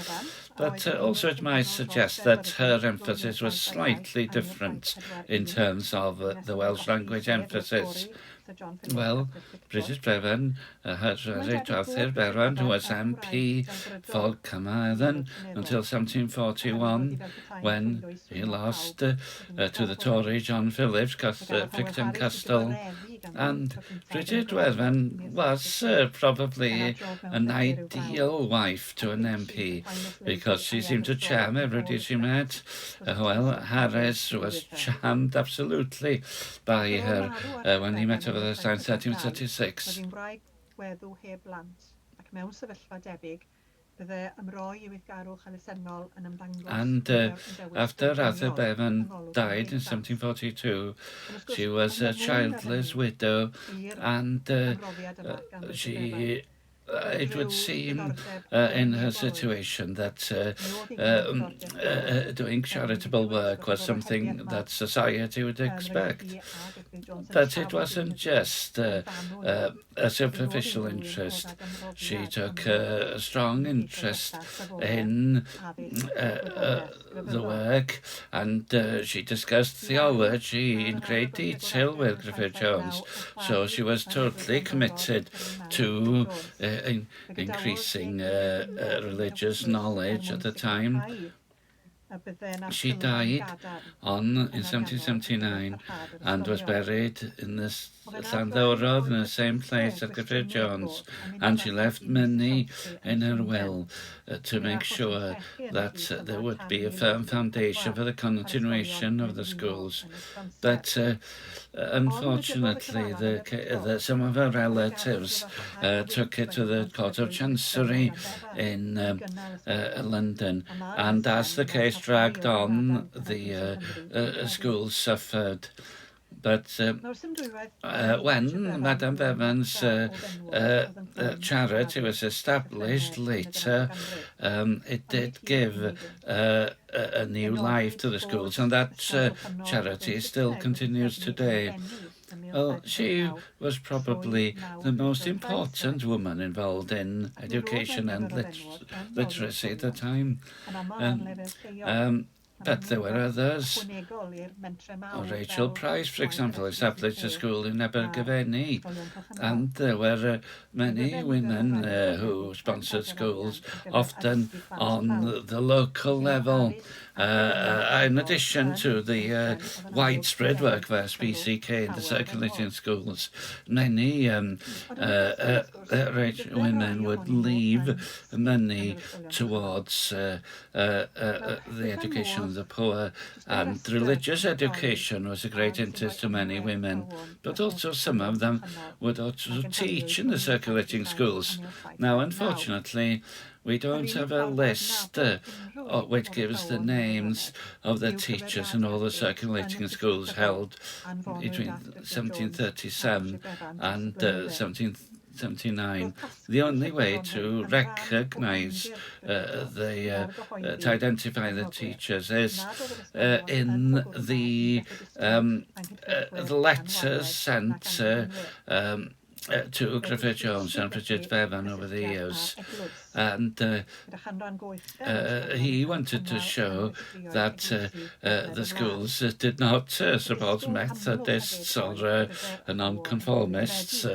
But also it might suggest that her emphasis was slightly different in terms of the Welsh language emphasis. Well, Bridget Bevan had married Arthur Bevan, who was MP for Carmarthen until 1741, when he lost to the Tory John Phillips, Picton Castle. And Bridget Bevan was probably an ideal wife to an MP, because she seemed to charm everybody she met. Harris was charmed absolutely by her when he met her for the first time in 1736. And after Arthur Bevan died in 1742, she was a childless widow, and it would seem in her situation that doing charitable work was something that society would expect. But it wasn't just a superficial interest. She took a strong interest in the work, and she discussed theology in great detail with Griffith Jones. So she was totally committed to increasing religious knowledge at the time. She died in 1779 and was buried in the Llanddowror in the same place as Griffith Jones, and she left money in her will to make sure that there would be a firm foundation for the continuation of the schools. But unfortunately, some of her relatives took it to the Court of Chancery in London, and as the case dragged on, the schools suffered. But when Madame Bevan's charity was established later, it did give a new life to the schools, and that charity still continues today. Well, she was probably the most important woman involved in education and literacy at the time. But there were others. Rachel Price, for example, established a school in Abergavenny, and there were many women who sponsored schools, often on the local level. In addition to the widespread work of SPCK in the circulating schools, many rich women would leave money towards the education of the poor, and religious education was a great interest to many women, but also some of them would also teach in the circulating schools. Now, unfortunately, we don't have a list which gives the names of the teachers in all the circulating schools held between 1737 and 1779. The only way to recognise to identify the teachers is in the letters sent to Griffith Jones and Bridget Bevan over the years, and he wanted to show that the schools did not support Methodists or nonconformists,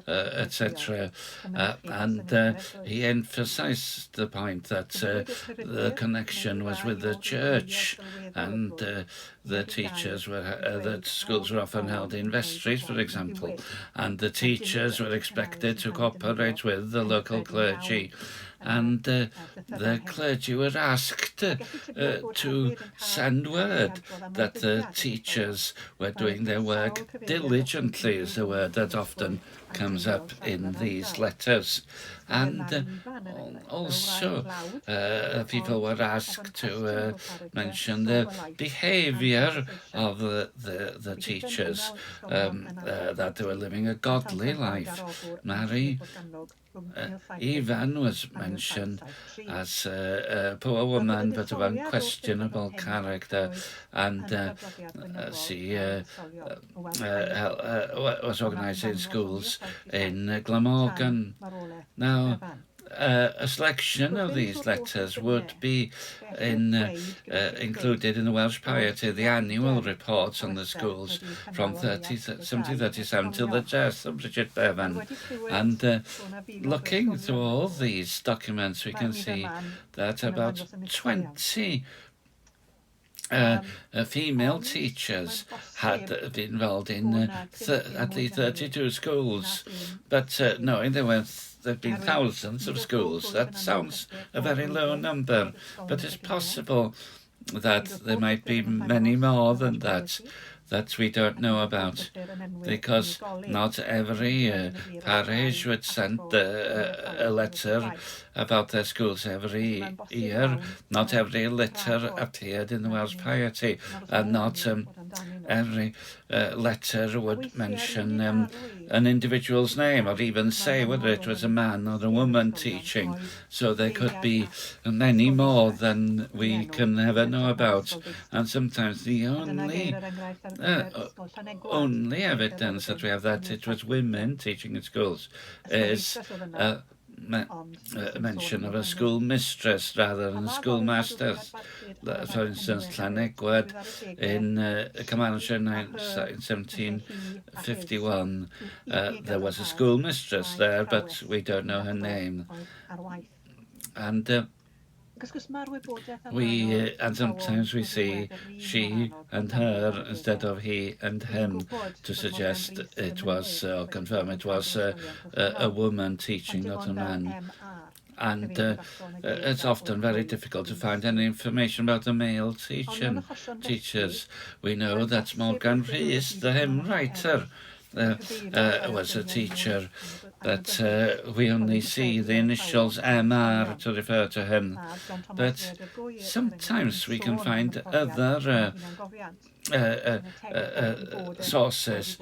etc. And he emphasised the point that the connection was with the church, and the teachers were the schools were often held in vestries, for example, and the teachers were expected to cooperate with the local clergy, and the clergy were asked to send word that the teachers were doing their work diligently, is the word that often comes up in these letters. And also people were asked to mention the behaviour of the teachers, that they were living a godly life. Mary Evan was mentioned as a poor woman but of unquestionable character, and she was organising schools in Glamorgan. Now, a selection of these letters would be included in the Welsh Piety, the annual reports on the schools from 1737 till the death of Bridget Bevan. And looking through all these documents, we can see that about 20 female teachers had been involved in at least 32 schools, but knowing there've been thousands of schools, that sounds a very low number, but it's possible that there might be many more than that we don't know about, because not every parish would send a letter about their schools every year. Not every letter appeared in the Welsh Piety, and not every letter would mention an individual's name, or even say whether it was a man or a woman teaching. So there could be many more than we can ever know about, and sometimes the only evidence that we have that it was women teaching in schools is mention of a school mistress rather than a schoolmasters. For instance, Llanddowror in Carmarthenshire in 1751, there was a schoolmistress there, but we don't know her name. And And sometimes we see she and her instead of he and him to suggest it was, or confirm it was a woman teaching, not a man. And it's often very difficult to find any information about the male teachers. We know that Morgan Rhys, the hymn writer, was a teacher, but we only see the initials MR to refer to him. But sometimes we can find other sources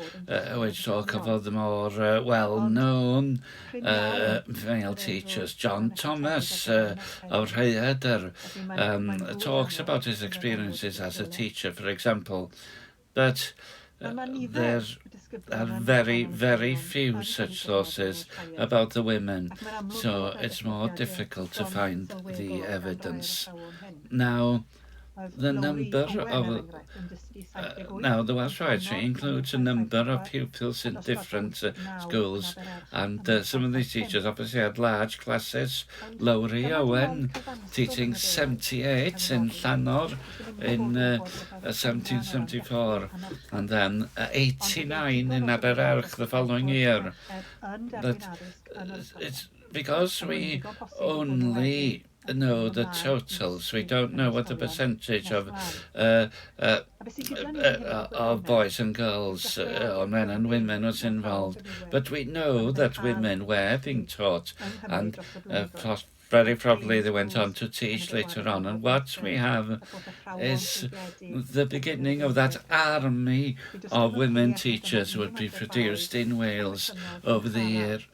which talk of the more well-known male teachers. John Thomas of Rhaeadr talks about his experiences as a teacher, for example, but there are very, very few such sources about the women, so it's more difficult to find the evidence. Now, the number of now the Welsh Poetry includes a number of pupils in different schools, and some of these teachers obviously had large classes. Lowry Owen teaching 78 in Llanddowror in 1774, and then 89 in Aberarch the following year. But it's because we only know the totals. We don't know what the percentage of boys and girls, or men and women, was involved. But we know that women were being taught, and very probably they went on to teach later on. And what we have is the beginning of that army of women teachers who would be produced in Wales over the years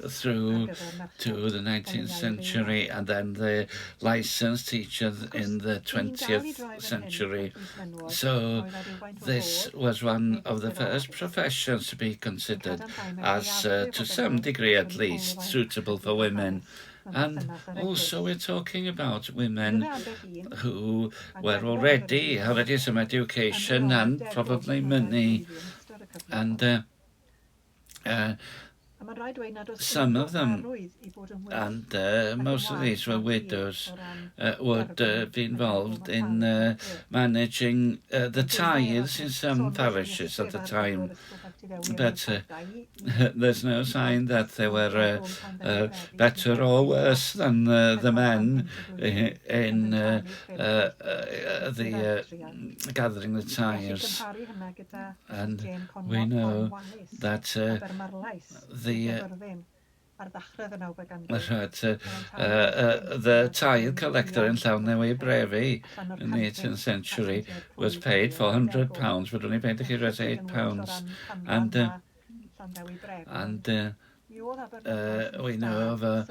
through to the 19th century, and then the licensed teachers in the 20th century. So this was one of the first professions to be considered as, to some degree at least, suitable for women. And also we're talking about women who were already had some education and probably money, and some of them, and most of these were widows, would be involved in managing the tithes in some parishes at the time. But there's no sign that they were better or worse than the men in gathering the tithes. And we know that the tithe collector in Llanddowror Brevi in the 18th century was paid £400, but only paid the curious £8. And we know of a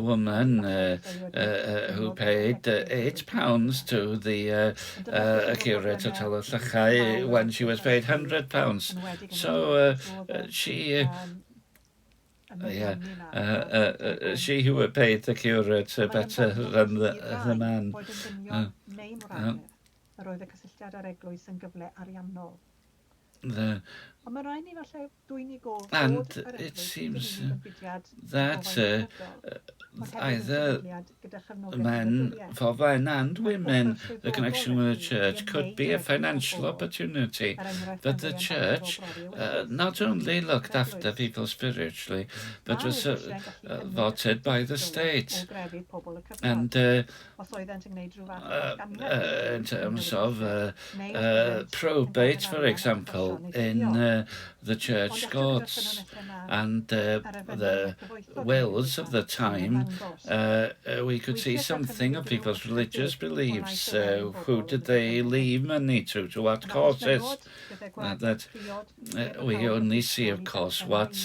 woman who paid £8 to the curate at Llanddowror when she was paid £100. So she who paid the curate better than the man. And it seems that either men, for men and women, the connection with the church could be a financial opportunity. But the church not only looked after people spiritually, but was supported by the state. And in terms of probate, for example, in the church courts and the wills of the time, we could see something of people's religious beliefs. Who did they leave money to what causes? That we only see, of course, what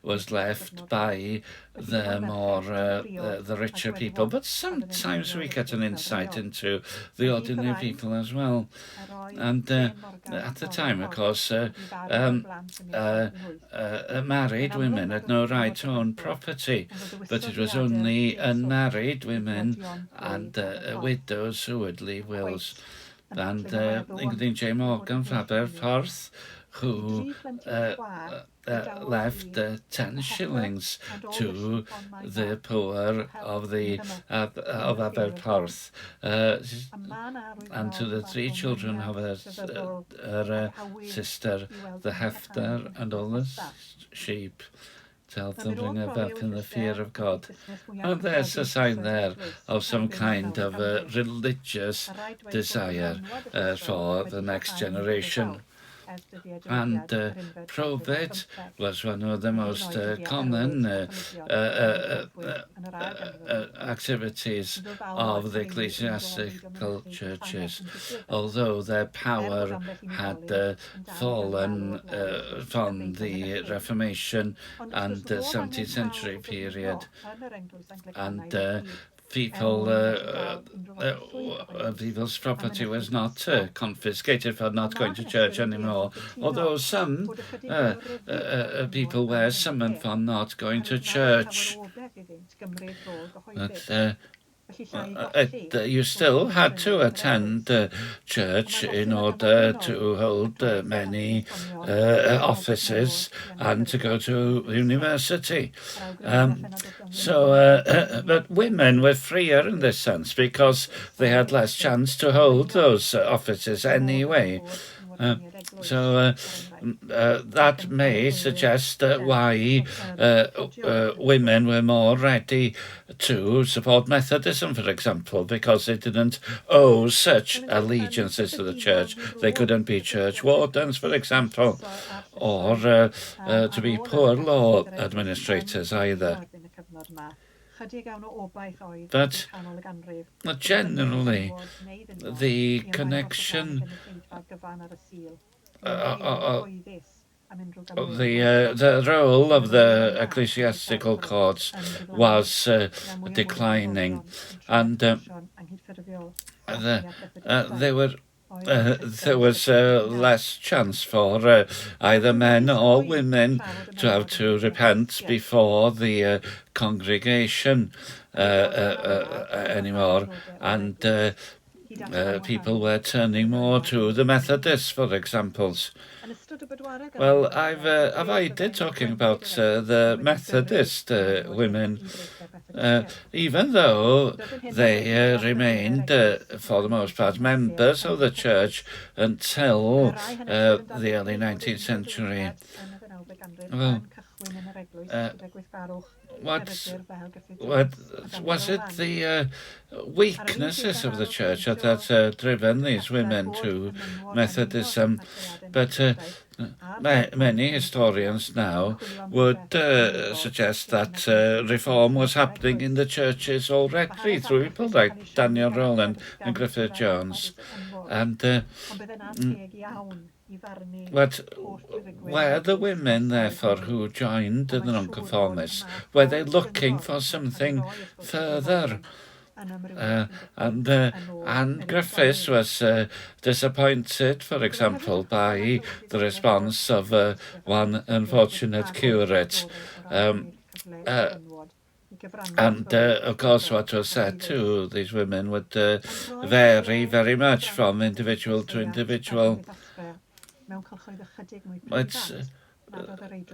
was left by the more the richer people, but sometimes we get an insight into the ordinary people as well. And at the time, of course, married women had no right to own property, but it was only unmarried women and widows who would leave wills. And including J. Morgan, Faber Forth, who left 10 shillings to the poor of Aberporth, and to the 3 children of her sister, the heifer and all the sheep, to help them bring them up in the fear of God. And there's a sign there of some kind of a religious desire for the next generation. And probate was one of the most common activities of the ecclesiastical churches, although their power had fallen from the Reformation and the 17th century period, and people's property was not confiscated for not going to church anymore, although some people were summoned for not going to church. You still had to attend church in order to hold many offices and to go to university. But women were freer in this sense because they had less chance to hold those offices anyway. That may suggest why women were more ready to support Methodism, for example, because they didn't owe such allegiances to the church. They couldn't be church wardens, for example, or to be poor law administrators either. But generally, the connection the role of the ecclesiastical courts was declining, and there was less chance for either men or women to have to repent before the congregation anymore, and people were turning more to the Methodists for examples. Well, I've avoided talking about the Methodist women, even though they remained, for the most part, members of the church until the early 19th century. Well, what was it the weaknesses of the church that had driven these women to Methodism? But many historians now would suggest that reform was happening in the churches already through people like Daniel Rowland and Griffith Jones. And but were the women, therefore, who joined the Nonconformists, were they looking for something further? And Griffith was disappointed, for example, by the response of one unfortunate curate. And of course, what was said to these women would vary very much from individual to individual.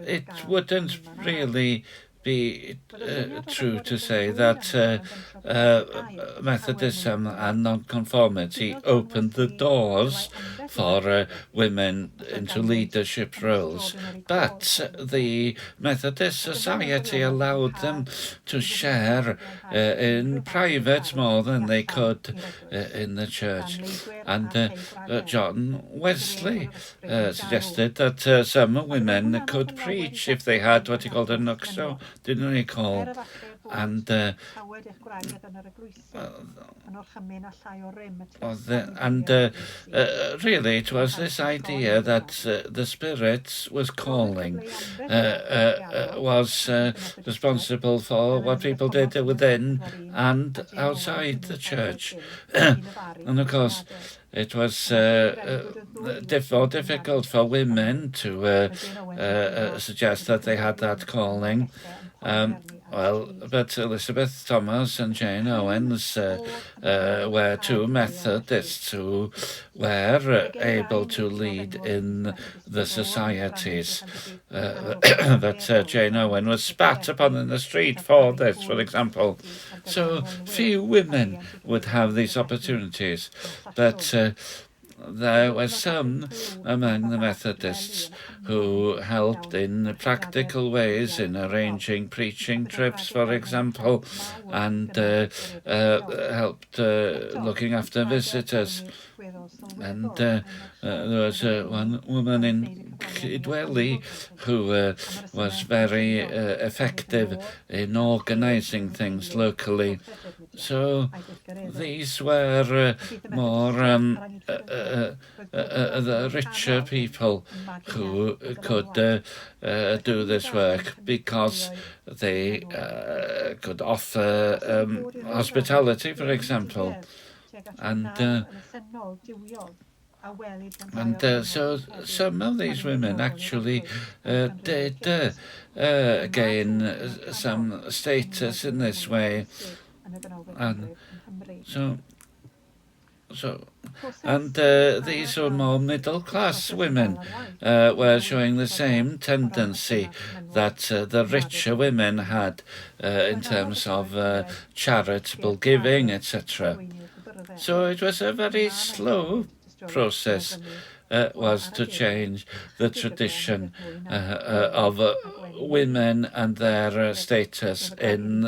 It wouldn't really be true to say that Methodism and nonconformity opened the doors for women into leadership roles, but the Methodist Society allowed them to share in private more than they could in the church. And John Wesley suggested that some women could preach if they had what he called a nuxo, didn't he call? And really it was this idea that the Spirit was calling, was responsible for what people did within and outside the church. And of course, it was more difficult for women to suggest that they had that calling. Well, but Elizabeth Thomas and Jane Owens were two Methodists who were able to lead in the societies. But Jane Owen was spat upon in the street for this, for example. So few women would have these opportunities. But there were some among the Methodists who helped in practical ways in arranging preaching trips, for example, and helped looking after visitors. And there was one woman in Kidwelly who was very effective in organising things locally. So these were more the richer people who could do this work because they could offer hospitality, for example. And so some of these women actually did gain some status in this way. And these were more middle-class women were showing the same tendency that the richer women had in terms of charitable giving, etc. So it was a very slow process. Was to change the tradition of women and their status in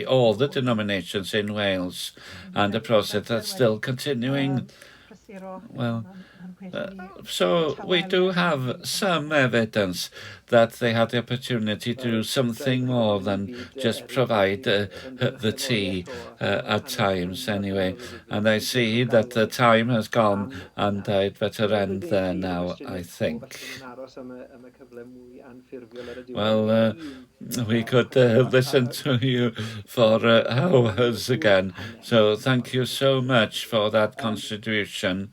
all the denominations in Wales, and a process that's still continuing. Well, so we do have some evidence that they had the opportunity to do something more than just provide the tea at times anyway. And I see that the time has gone and I'd better end there now, I think. Well, we could listen to you for hours again. So thank you so much for that contribution.